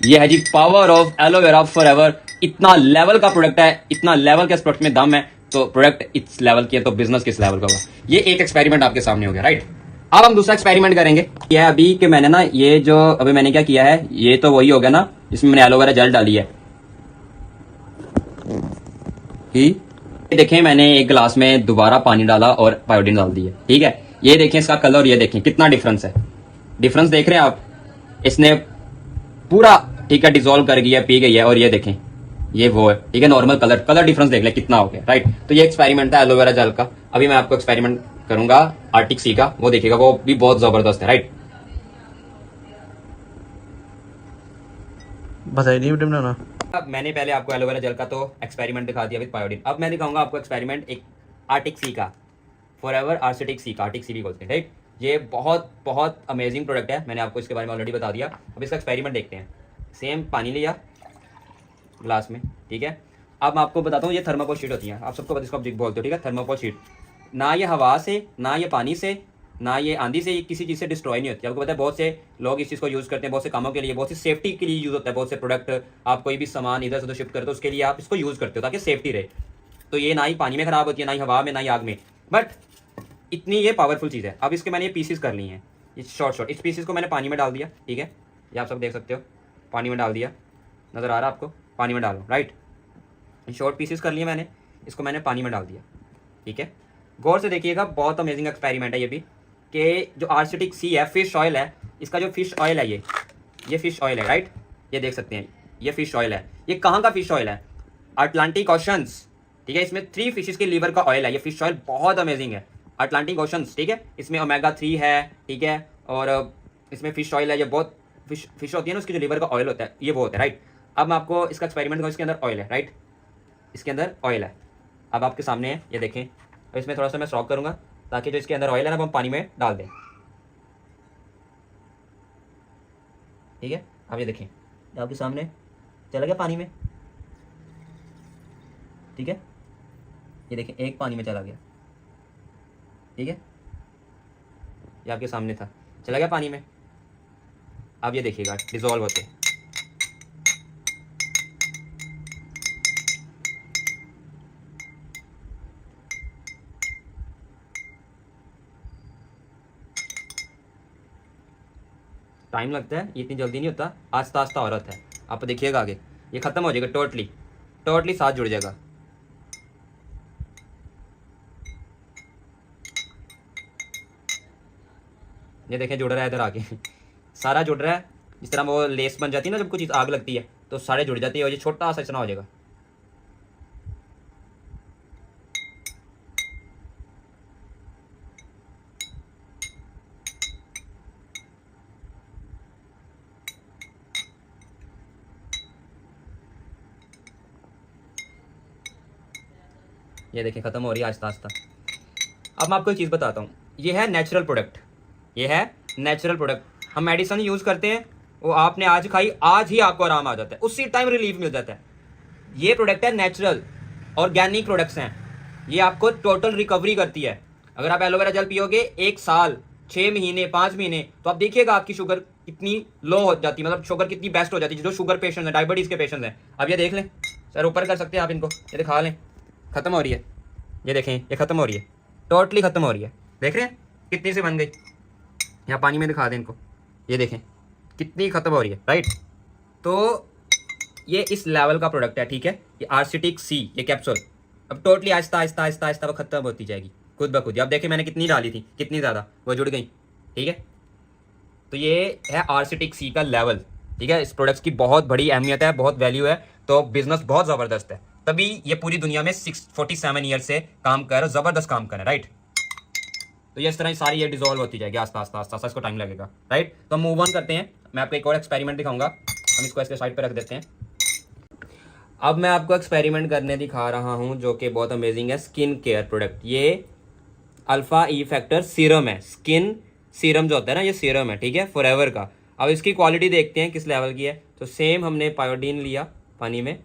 ये है जी पावर ऑफ एलोवेरा फॉरएवर। इतना लेवल का प्रोडक्ट है, इतना लेवल के इस प्रोडक्ट में दम है, तो प्रोडक्ट इस लेवल की है तो बिजनेस किस लेवल का होगा। ये एक एक्सपेरिमेंट आपके सामने हो गया, राइट। अब हम दूसरा एक्सपेरिमेंट करेंगे। यह अभी कि मैंने ना ये जो अभी मैंने क्या किया है, ये तो वही हो गया ना, इसमें मैंने एलोवेरा जेल डाली है। देखें मैंने एक गिलास में दोबारा पानी डाला और पायोडीन डाल दी है, ठीक है। ये देखें इसका कलर, ये देखें कितना डिफरेंस है। डिफरेंस देख रहे हैं आप, इसने पूरा, ठीक है, डिजोल्व कर गया, पी गई है। और ये देखें ये वो है, ठीक है, नॉर्मल कलर डिफरेंस देख ले कितना हो गया, राइट। तो ये एक्सपेरिमेंट था एलोवेरा जेल का। अभी मैं आपको एक्सपेरिमेंट करूंगा आर्टिक सी का, वो देखिएगा, वो भी बहुत जबरदस्त है, राइट। बताइए नहीं वीडियो बनाना। अब मैंने पहले आपको एलोवेरा जेल का तो एक्सपेरिमेंट दिखा दिया विद पायोडीन। अब मैं दिखाऊंगा आपको एक्सपेरिमेंट एक आर्टिक सी का, फॉरएवर आर्सेटिक सी का, आर्टिक सी भी बोलते हैं, राइट। ये बहुत बहुत अमेजिंग प्रोडक्ट है, मैंने आपको इसके बारे में ऑलरेडी बता दिया। अब इसका एक्सपेरिमेंट देखते हैं। सेम पानी लिया ग्लास में, ठीक है। अब मैं आपको बताता हूँ, ये थर्माकोल शीट होती है, आप सबको इसको आप बोलते हो, ठीक है, थर्माकोल शीट। ना ये हवा से, ना ये पानी से, ना ये आंधी से, ये किसी चीज़ से डिस्ट्रॉय नहीं होती। आपको पता है बहुत से लोग इस चीज़ को यूज़ करते हैं बहुत से कामों के लिए, बहुत सी सेफ्टी के लिए यूज़ होता है। बहुत से प्रोडक्ट आप कोई भी सामान इधर से उधर शिफ्ट करते हो, उसके लिए आप इसको यूज़ करते हो ताकि सेफ्टी रहे। तो ये ना ही पानी में ख़राब होती है, ना ही हवा में, ना ही आग में, बट इतनी ये पावरफुल चीज़ है। अब इसके मैंने ये पीसीस कर ली हैं, ये शॉर्ट इस पीसीस को मैंने पानी में डाल दिया, ठीक है। ये आप सब देख सकते हो, पानी में डाल दिया, नज़र आ रहा है आपको, पानी में डालो, राइट। शॉर्ट पीसेस कर लिए मैंने, इसको मैंने पानी में डाल दिया, ठीक है। गौर से देखिएगा, बहुत अमेजिंग एक्सपेरिमेंट है ये भी, कि जो आर्सेटिक सी है, फिश ऑयल है, इसका जो फिश ऑयल है, ये फिश ऑयल है, राइट। ये देख सकते हैं, ये फिश ऑयल है। ये कहाँ का फिश ऑयल है? अटलांटिक ओशंस, ठीक है। इसमें 3 फिशेस के लीवर का ऑयल है। ये फिश ऑयल बहुत अमेजिंग है, अटलांटिक ओशंस, ठीक है। इसमें ओमेगा 3 है, ठीक है, और इसमें फिश ऑयल है। ये बहुत फिश होती है ना, उसकी जो लीवर का ऑयल होता है, ये वो होता है, राइट। अब मैं आपको इसका एक्सपेरिमेंट करूँ, इसके अंदर ऑयल है, राइट, इसके अंदर ऑयल है। अब आपके सामने है, ये देखें। तो इसमें थोड़ा सा मैं स्ट्रोक करूँगा ताकि जो इसके अंदर ऑयल है ना, वो हम पानी में डाल दें, ठीक है। अब ये देखें, आपके सामने चला गया पानी में, ठीक है। ये देखें, एक पानी में चला गया, ठीक है। ये आपके सामने था, चला गया पानी में। अब ये देखिएगा डिजोल्व होते, टाइम लगता है, इतनी जल्दी नहीं होता, आस्ता आस्ता हो रहा है। आप देखिएगा आगे, ये ख़त्म हो जाएगा, टोटली साथ जुड़ जाएगा। ये देखें जुड़ रहा है इधर आके सारा जुड़ रहा है। जिस तरह वो लेस बन जाती है ना, जब कुछ चीज़ आग लगती है तो सारे जुड़ जाती है, और ये छोटा सा इतना हो जाएगा। ये देखिए ख़त्म हो रही है आस्ता आस्ता। अब मैं आपको एक चीज़ बताता हूँ, ये है नेचुरल प्रोडक्ट, ये है नेचुरल प्रोडक्ट। हम मेडिसिन यूज़ करते हैं, वो आपने आज खाई, आज ही आपको आराम आ जाता है, उसी टाइम रिलीफ मिल जाता है। ये प्रोडक्ट है नेचुरल, ऑर्गेनिक प्रोडक्ट्स हैं, ये आपको टोटल रिकवरी करती है। अगर आप एलोवेरा जेल पियोगे 1 साल, 6 महीने, 5 महीने, तो आप देखिएगा आपकी शुगर कितनी लो हो जाती है, मतलब शुगर कितनी बेस्ट हो जाती है। जो शुगर पेशेंट है, डायबिटीज़ के पेशेंट हैं, अब ये देख लें सर, ऊपर कर सकते हैं आप इनको, ये दिखा लें, ख़त्म हो रही है। ये देखें, ये ख़त्म हो रही है, टोटली ख़त्म हो रही है। देख रहे हैं कितनी सी बन गई। यहाँ पानी में दिखा दें इनको, ये देखें कितनी ख़त्म हो रही है, राइट। तो ये इस लेवल का प्रोडक्ट है, ठीक है। ये आर्सेटिक सी, ये कैप्सूल, अब टोटली आहिस्ता आहिस्ता आहिस्ता आहिस्ता वो खत्म होती जाएगी खुद ब खुद। अब देखिए मैंने कितनी डाली थी, कितनी ज़्यादा वो जुड़ गई। ठीक है, तो ये है RCTC का लेवल। ठीक है, इस प्रोडक्ट्स की बहुत बड़ी अहमियत है, बहुत वैल्यू है, तो बिजनेस बहुत ज़बरदस्त है, तभी ये पूरी दुनिया में 47 ईयर से काम कर रहा है, ज़बरदस्त काम कर रहा है, राइट। तो ये इस तरह सारी ये डिजोल्व होती जाएगी आस्ता आस्ता आस्ता आस्ता, इसको टाइम लगेगा, राइट। तो हम मूव ऑन करते हैं, मैं आपको एक और एक्सपेरिमेंट दिखाऊंगा, हम इसको इसके साइड पे रख देते हैं। अब मैं आपको एक्सपेरिमेंट करने दिखा रहा हूँ जो कि बहुत अमेजिंग है, स्किन केयर प्रोडक्ट। ये अल्फा ई फैक्टर सीरम है, स्किन सीरम जो होता है ना, ये सीरम है, ठीक है, फॉरएवर का। अब इसकी क्वालिटी देखते हैं किस लेवल की है। तो सेम हमने पायोडीन लिया पानी में,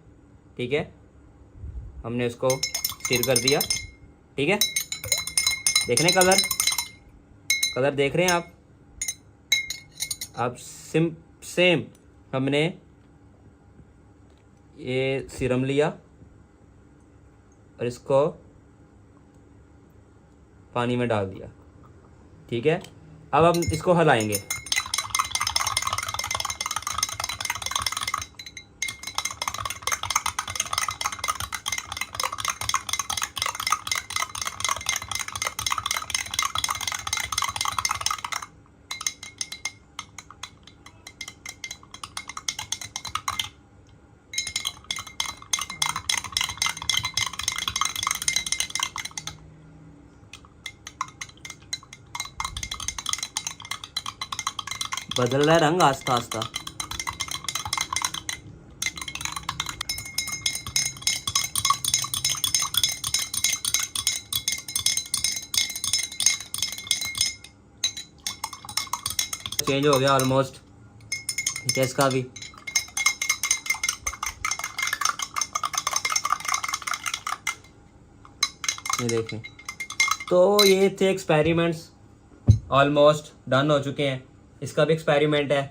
ठीक है, हमने इसको स्टिर कर दिया, ठीक है, देख रहे हैं कलर देख रहे हैं आप। अब सेम हमने ये सीरम लिया और इसको पानी में डाल दिया, ठीक है। अब हम इसको हिलाएंगे, बदल रहा है रंग आस्ता आस्ता। चेंज हो गया ऑलमोस्ट, ठीक है, इसका भी। ये देखें, तो ये थे एक्सपेरिमेंट्स, ऑलमोस्ट डन हो चुके हैं। इसका भी एक्सपेरिमेंट है,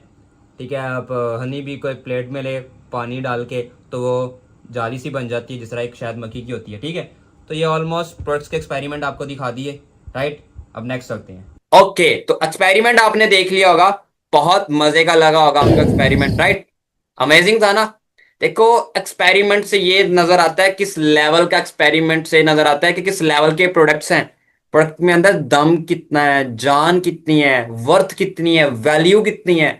ठीक है। आप हनी बी को एक प्लेट में ले, पानी डाल के, तो वो जाली सी बन जाती है जिस तरह एक शायद मक्खी की होती है, ठीक है। तो ये ऑलमोस्ट प्रोडक्ट्स के एक्सपेरिमेंट आपको दिखा दिए, राइट। अब नेक्स्ट चलते हैं। ओके, तो एक्सपेरिमेंट आपने देख लिया होगा, बहुत मजे का लगा होगा आपका एक्सपेरिमेंट, राइट। अमेजिंग था ना। देखो, एक्सपेरिमेंट से ये नजर आता है, किस लेवल का एक्सपेरिमेंट से नजर आता है कि किस लेवल के प्रोडक्ट्स हैं, प्रोडक्ट में अंदर दम कितना है, जान कितनी है, वर्थ कितनी है, वैल्यू कितनी है।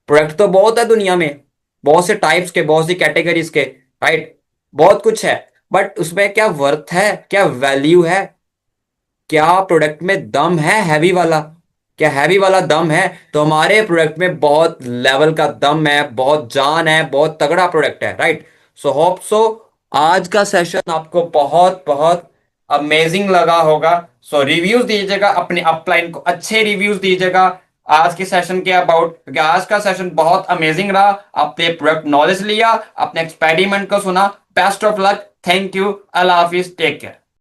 प्रोडक्ट तो बहुत है दुनिया में, बहुत से टाइप्स के, बहुत सी कैटेगरीज के, राइट, बहुत कुछ है, बट उसमें क्या वर्थ है, क्या वैल्यू है, क्या प्रोडक्ट में दम है हैवी वाला, क्या हैवी वाला दम है। तो हमारे प्रोडक्ट में बहुत लेवल का दम है, बहुत जान है, बहुत तगड़ा प्रोडक्ट है, राइट। सो होप सो आज का सेशन आपको बहुत बहुत अमेजिंग लगा होगा। सो रिव्यूज दीजिएगा, अपने अपलाइन को अच्छे रिव्यूज दीजिएगा आज के सेशन के अबाउट, क्योंकि आज का सेशन बहुत अमेजिंग रहा। आपने प्रोडक्ट नॉलेज लिया, अपने एक्सपेरिमेंट को सुना। Best of luck, thank you, अल्लाह हाफिज, टेक केयर।